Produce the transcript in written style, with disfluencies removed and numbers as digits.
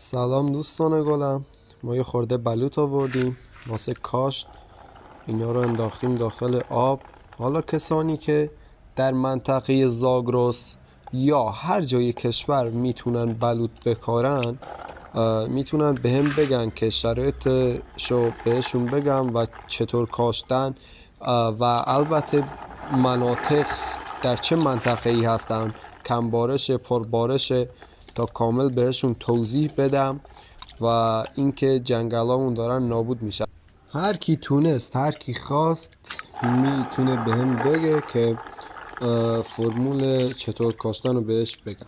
سلام دوستان گلم. ما یه خورده بلوط آوردیم واسه کاشت. اینا رو انداختیم داخل آب. حالا کسانی که در منطقه زاگرس یا هر جای کشور میتونن بلوط بکارن میتونن به هم بگن که شرایطشو بهشون بگم و چطور کاشتن و البته مناطق در چه منطقه ای هستن، کم بارش پربارش، تا کامل بهشون توضیح بدم و اینکه جنگلامون دارن نابود میشن. هر کی تونست، هر کی خواست میتونه به هم بگه که فرمول چطور کاشتن رو بهش بگم.